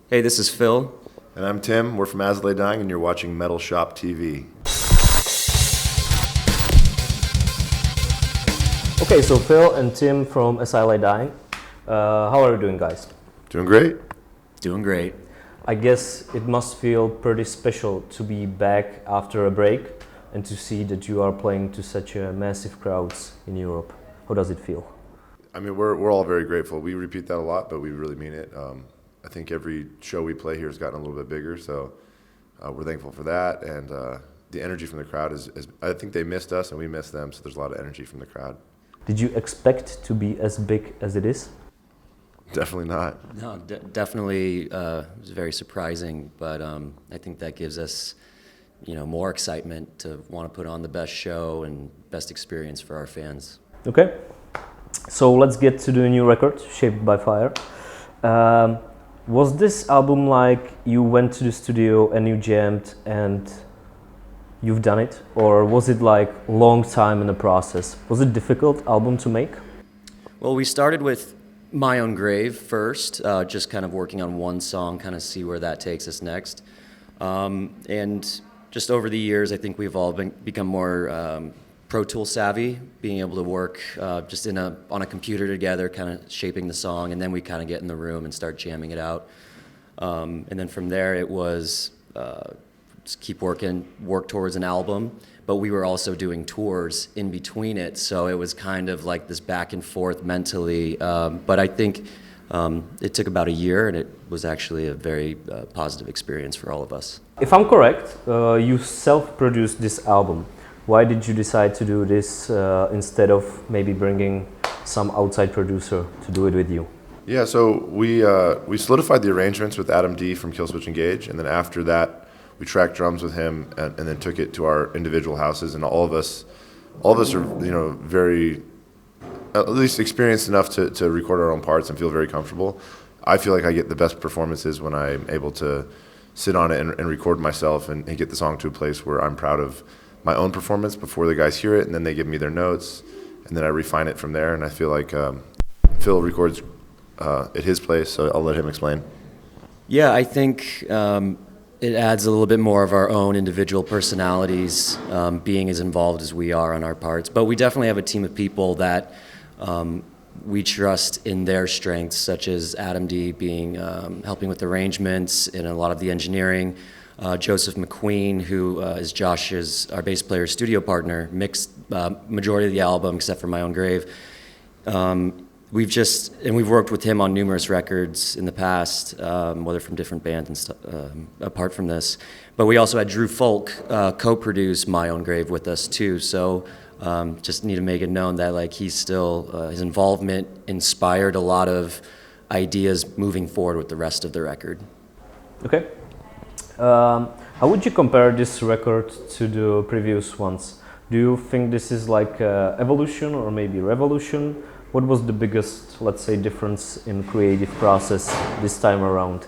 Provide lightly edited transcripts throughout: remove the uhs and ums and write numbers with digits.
Hey, this is Phil. And I'm Tim. We're from As I Lay Dying, and you're watching Metalshop TV. Okay, so Phil and Tim from As I Lay Dying. How are you doing, guys? Doing great. Doing great. I guess it must feel pretty special to be back after a break and to see that you are playing to such massive crowds in Europe. How does it feel? I mean, we're all very grateful. We repeat that a lot, but we really mean it. I think every show we play here has gotten a little bit bigger, so we're thankful for that. And the energy from the crowd is, I think they missed us and we missed them, so there's a lot of energy from the crowd. Did you expect to be as big as it is? Definitely not. No, definitely it was very surprising, but I think that gives us, more excitement to want to put on the best show and best experience for our fans. Okay, so let's get to the new record, Shaped by Fire. Was this album like you went to the studio and you jammed and you've done it, or was it like long time in the process? Was it a difficult album to make? Well, we started with My Own Grave first, just kind of working on one song, kind of see where that takes us next. And just over the years, I think we've all become more Pro Tool savvy, being able to work just on a computer together, kind of shaping the song, and then we kind of get in the room and start jamming it out. And then from there, it was just keep working, work towards an album, but we were also doing tours in between it, so it was kind of like this back and forth mentally. But I think it took about a year, and it was actually a very positive experience for all of us. If I'm correct, you self-produced this album. Why did you decide to do this instead of maybe bringing some outside producer to do it with you? Yeah, so we solidified the arrangements with Adam D from Killswitch Engage, and then after that, we tracked drums with him, and then took it to our individual houses. And all of us are very, at least experienced enough to record our own parts and feel very comfortable. I feel like I get the best performances when I'm able to sit on it and record myself and get the song to a place where I'm proud of my own performance before the guys hear it, and then they give me their notes, and then I refine it from there. And I feel like Phil records at his place, so I'll let him explain. Yeah, I think it adds a little bit more of our own individual personalities, being as involved as we are on our parts. But we definitely have a team of people that we trust in their strengths, such as Adam D being helping with arrangements and a lot of the engineering. Joseph McQueen, who is Josh's, our bass player, studio partner, mixed majority of the album except for My Own Grave. We've worked with him on numerous records in the past, whether from different bands and stuff, apart from this. But we also had Drew Folk co-produce My Own Grave with us too. So just need to make it known that he's still his involvement inspired a lot of ideas moving forward with the rest of the record. Okay. How would you compare this record to the previous ones? Do you think this is like evolution or maybe revolution? What was the biggest, let's say, difference in creative process this time around?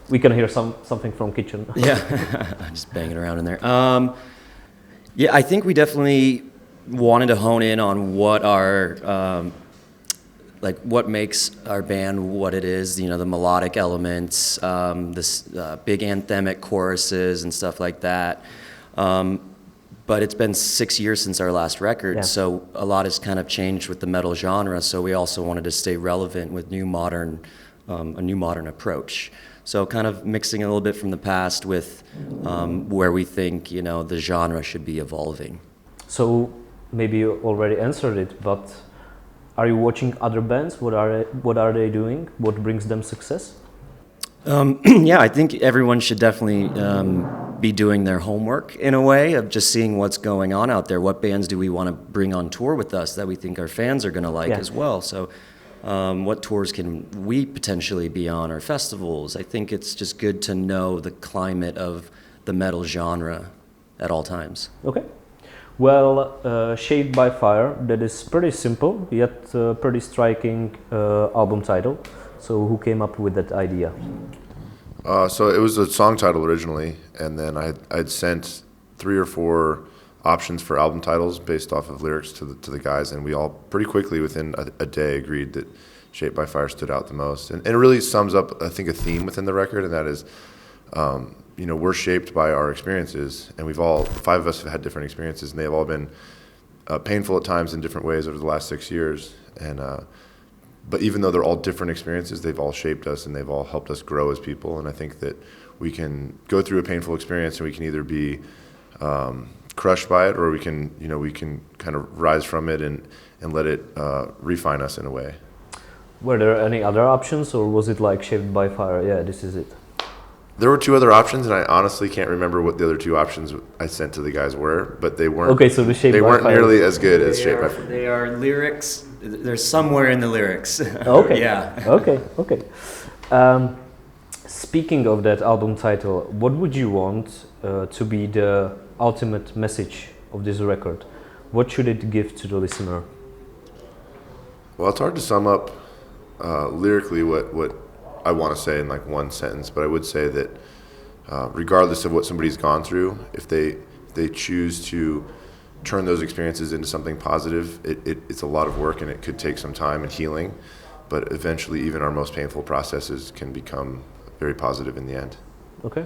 We can hear something from kitchen. Yeah, just banging around in there. Yeah, I think we definitely wanted to hone in on what our what makes our band what it is, the melodic elements, this big anthemic choruses and stuff like that. But it's been 6 years since our last record, so a lot has kind of changed with the metal genre, so we also wanted to stay relevant with a new modern approach. So kind of mixing a little bit from the past with where we think, the genre should be evolving. So maybe you already answered it, but are you watching other bands? What are they doing? What brings them success? Yeah, I think everyone should definitely be doing their homework in a way of just seeing what's going on out there. What bands do we want to bring on tour with us that we think our fans are going to like as well? So what tours can we potentially be on, or festivals? I think it's just good to know the climate of the metal genre at all times. Okay. Well, Shaped by Fire, that is pretty simple, yet pretty striking album title. So who came up with that idea? So it was a song title originally, and then I'd sent 3 or 4 options for album titles based off of lyrics to the guys, and we all pretty quickly within a day agreed that Shaped by Fire stood out the most. And it really sums up, I think, a theme within the record, and that is, we're shaped by our experiences, and the 5 of us have had different experiences, and they've all been painful at times in different ways over the last 6 years. And but even though they're all different experiences, they've all shaped us, and they've all helped us grow as people. And I think that we can go through a painful experience, and we can either be crushed by it, or we can kind of rise from it and let it refine us in a way. Were there any other options, or was it like Shaped by Fire? Yeah, this is it. There were 2 other options, and I honestly can't remember what the other 2 options I sent to the guys were, but they weren't. Okay, so they weren't nearly as good as Shaped by Fire. They are lyrics. They're somewhere in the lyrics. Okay. Yeah. Okay. Speaking of that album title, what would you want to be the ultimate message of this record? What should it give to the listener? Well, it's hard to sum up lyrically what I want to say in like one sentence, but I would say that regardless of what somebody's gone through, if they choose to turn those experiences into something positive, it's a lot of work, and it could take some time and healing, but eventually even our most painful processes can become very positive in the end. Okay.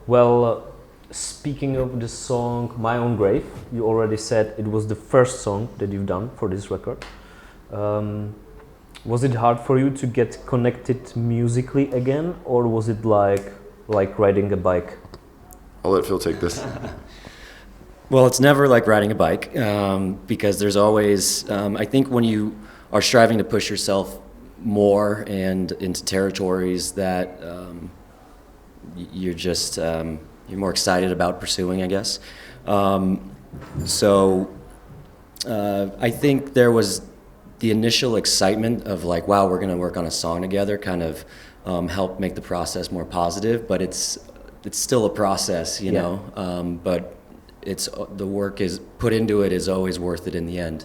Well, speaking of the song My Own Grave, you already said it was the first song that you've done for this record. Was it hard for you to get connected musically again, or was it like riding a bike? I'll let Phil take this. Well, it's never like riding a bike, because there's always, I think when you are striving to push yourself more and into territories that you're just, you're more excited about pursuing, I guess. I think there was the initial excitement of like, wow, we're going to work on a song together, kind of helped make the process more positive, but it's still a process, you know, but the work is put into it is always worth it in the end.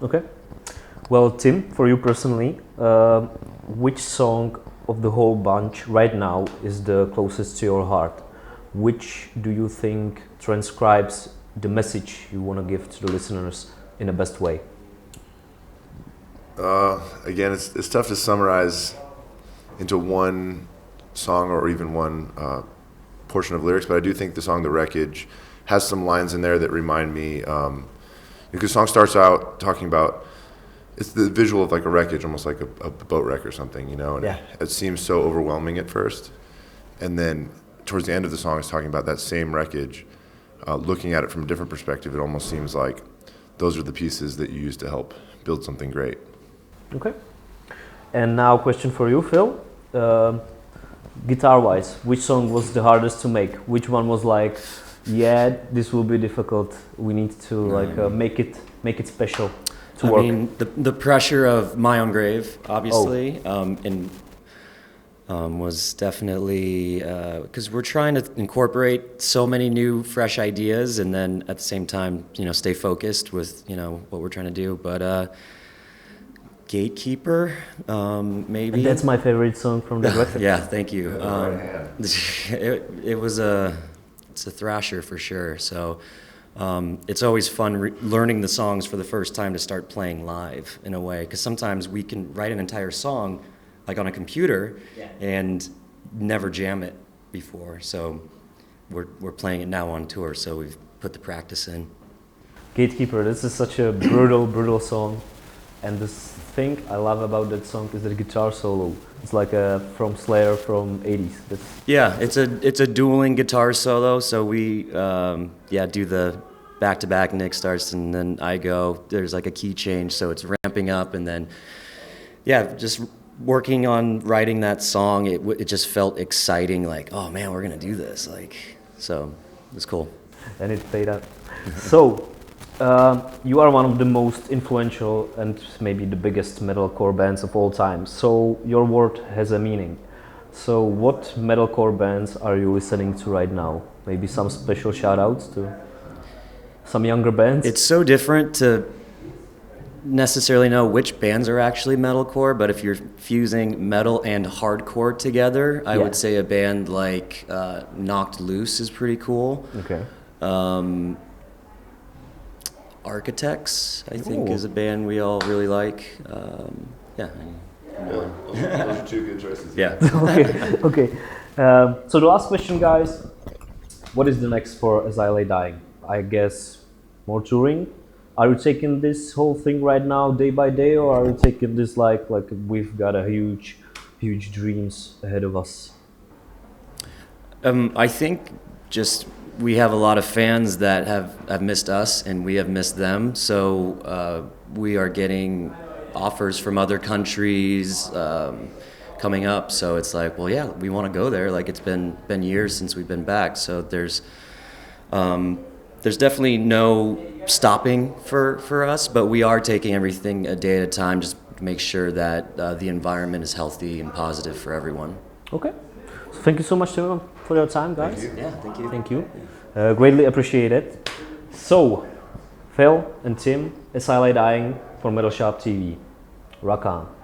Okay. Well, Tim, for you personally, which song of the whole bunch right now is the closest to your heart? Which do you think transcribes the message you want to give to the listeners in the best way? Again, it's tough to summarize into one song or even one portion of lyrics, but I do think the song "The Wreckage" has some lines in there that remind me, because the song starts out talking about, it's the visual of like a wreckage, almost like a boat wreck or something, you know, and it seems so overwhelming at first. And then towards the end of the song, it's talking about that same wreckage, looking at it from a different perspective. It almost seems like those are the pieces that you use to help build something great. Okay. And now question for you, Phil. Guitar-wise, which song was the hardest to make? Which one was like, yeah, this will be difficult. We need to make it special to work. I mean, the pressure of My Own Grave, obviously, was definitely because we're trying to incorporate so many new, fresh ideas, and then at the same time, stay focused with what we're trying to do. But Gatekeeper, maybe. And that's my favorite song from the record. Yeah, thank you. It's a thrasher for sure. So it's always fun learning the songs for the first time to start playing live in a way, because sometimes we can write an entire song like on a computer and never jam it before. So we're playing it now on tour, so we've put the practice in. Gatekeeper, this is such a brutal song. And this thing I love about that song is the guitar solo. It's like from Slayer from 80s. It's a dueling guitar solo. So we do the back-to-back. Nick starts and then I go. There's like a key change, so it's ramping up, and then just working on writing that song. It just felt exciting. Like, oh man, we're gonna do this. So it's cool. And it paid out. So. You are one of the most influential and maybe the biggest metalcore bands of all time, so your word has a meaning. So what metalcore bands are you listening to right now? Maybe some special shout-outs to some younger bands? It's so different to necessarily know which bands are actually metalcore, but if you're fusing metal and hardcore together, I would say a band like Knocked Loose is pretty cool. Okay. Architects, I think, is a band we all really like. Those are two good choices. Yeah. Okay. So the last question, guys. What is the next for As I Lay Dying? I guess more touring. Are you taking this whole thing right now, day by day, or are you taking this like we've got a huge dreams ahead of us? I think just we have a lot of fans that have missed us, and we have missed them. So we are getting offers from other countries coming up. So it's like, well, yeah, we want to go there. Like, it's been years since we've been back. So there's definitely no stopping for us, but we are taking everything a day at a time, just to make sure that the environment is healthy and positive for everyone. Okay. So thank you so much, Tim, for your time, guys. Thank you. Yeah, thank you. Thank you. Greatly appreciate it. So, Phil and Tim, As I Lay Dying for Metalshop TV. Rock on.